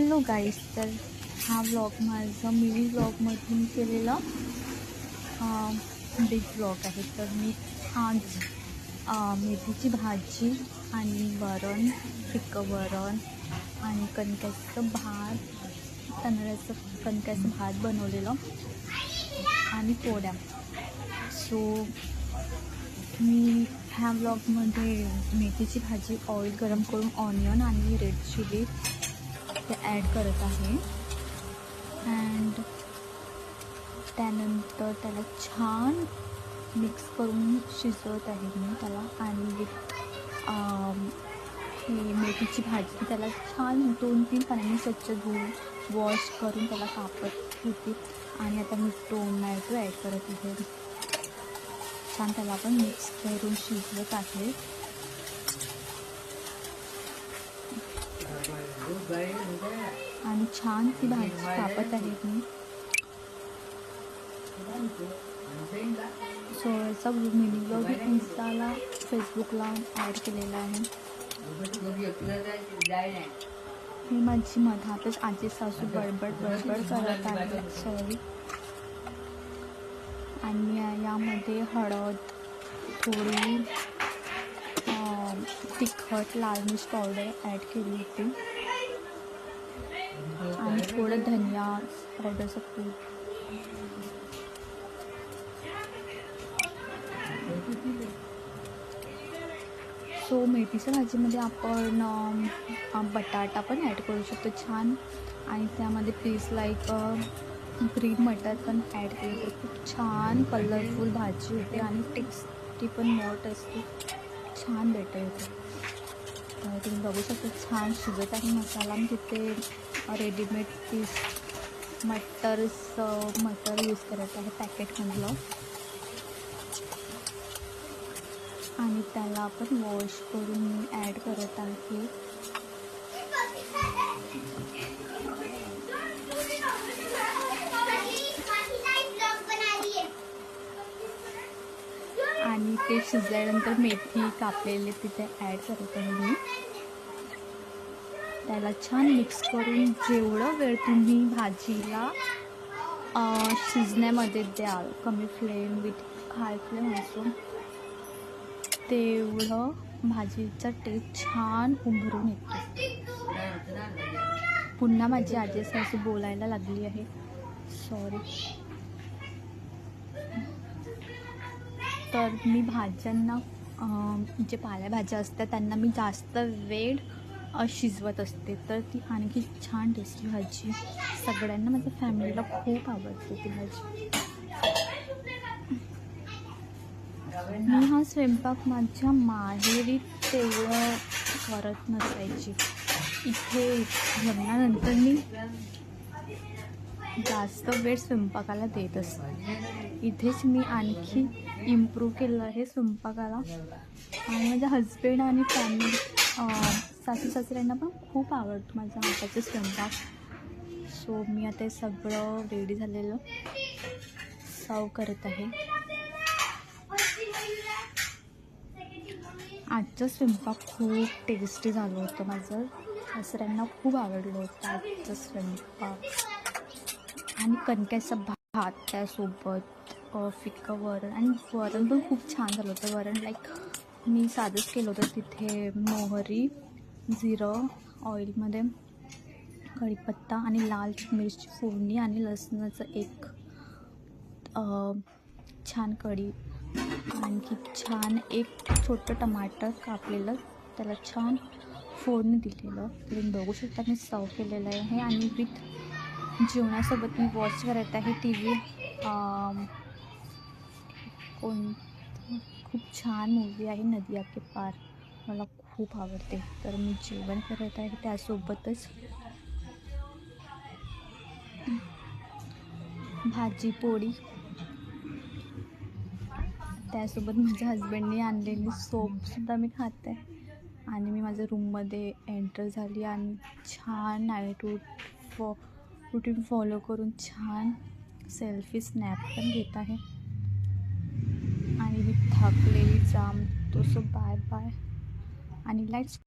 Hello guys, तर हा vlog माझा मिनी व्लॉगमधून केलेला बिग व्लॉग आहे. तर मी आज मेथीची भाजी आणि वरण, फिक्कं वरण आणि कणक्याचं भात, तांदळाचं कणक्याचं भात बनवलेलं आणि पोळ्या. सो मी ह्या व्लॉगमध्ये मेथीची भाजी ऑइल गरम करून ऑनियन आणि रेड चिली ते ॲड करत आहे. अँड त्यानंतर त्याला छान मिक्स करून शिजवत आहे मी त्याला. आणि विथ ही मेथीची भाजी त्याला छान 2-3 पाण्याने स्वच्छ धुवून वॉश करून त्याला कापत होती. आणि आता मी टोमॅटो ॲड करत आहे. छान त्याला आपण मिक्स करून शिजवत आहे. आणि छान ती भाजी कापत आहे मी. सो याचा मिनी ब्लॉग मी इन्स्टाला, फेसबुकला ॲड केलेला आहे. ही माझी मधातच आजी सासू बडबड करत आहे. सॉरी. आणि यामध्ये हळद, थोडी तिखट लाल मिर्च पावडर ॲड केली होती आणि थोडं धनिया पावडरचं पूड. सो मेथीच्या भाजीमध्ये आपण बटाटा पण ॲड करू शकतो छान. आणि त्यामध्ये पीस लाईक ग्रीन मटर पण ॲड केली तर खूप छान कलरफुल भाजी होते आणि टेस्टी पण मोठ असते, छान बेटर येते. तर तुम्ही बघू शकता छान शिजत आहे मसाला. मी तिथे रेडीमेड पीस मटर यूज करत आहे पॅकेटमधलं. आणि त्याला आपण वॉश करून मी ॲड करत आहे. आणि ते शिजल्यानंतर मेथी कापलेले तिथे ॲड करत आहे मी. त्याला छान मिक्स करून जेवढं वेळ तुम्ही भाजीला शिजण्यामध्ये द्याल, कमी फ्लेम विथ हाय फ्लेम असो, तेवढं भाजीचा टेस्ट छान उभरून येतो. पुन्हा माझी आजी सासू बोलायला लागली आहे, सॉरी. तर मी भाज्यांना जे पालेभाज्या असतात त्यांना मी जास्त वेळ शिजवत असते, तर ती आणखी छान टेस्टी भाजी. सगळ्यांना, माझ्या फॅमिलीला खूप आवडते ती भाजी. मी हा स्वयंपाक माझ्या माहेरी तेवढं करत नसायची. इथे लग्नानंतर मी जास्त वेळ स्वयंपाकाला देत असते. इथेच मी आणखी इम्प्रूव्ह केलं आहे स्वयंपाकाला. आणि माझ्या हजबंड आणि फॅमिली, सासू सासऱ्यांना पण खूप आवडतो माझ्या हाताचा स्वयंपाक. सो मी आता हे सगळं रेडी झालेलं सर्व करत आहे. आजचा स्वयंपाक खूप टेस्टी झालं होतं. माझं सासऱ्यांना खूप आवडलं होतं आजचं स्वयंपाक. आणि कणक्याचा भात त्यासोबत फिक्कं वरण. आणि वरण पण खूप छान झालं होतं. वरण लाईक मी साधंच केलं होतं. तिथे मोहरी, जिरं ऑइलमध्ये, कढीपत्ता आणि लाल मिरची फोडणी आणि लसणाचं एक छान कढी. आणखी छान एक छोटं टमाटर कापलेलं त्याला छान फोडणी दिलेलं. तुम्ही बघू शकता मी सर्व केलेलं आहे. आणि विथ जेवणासोबत मी वॉच करत आहे TV. खूप छान मूवी आहे नदिया के पार, मला खूप आवडते. तर मी जेवण करत आहे त्यासोबतच भाजी पोळी. त्यासोबत माझ्या हजबंडने आणलेली सोपसुद्धा मी खाते. आणि मी माझ्या रूममध्ये एंटर झाली आणि छान नाईट रुटीन फॉलो करून छान सेल्फी स्नॅप पण घेत आहे. आणि मी थकलेली जाम तो. सो बाय बाय आणि लेट्स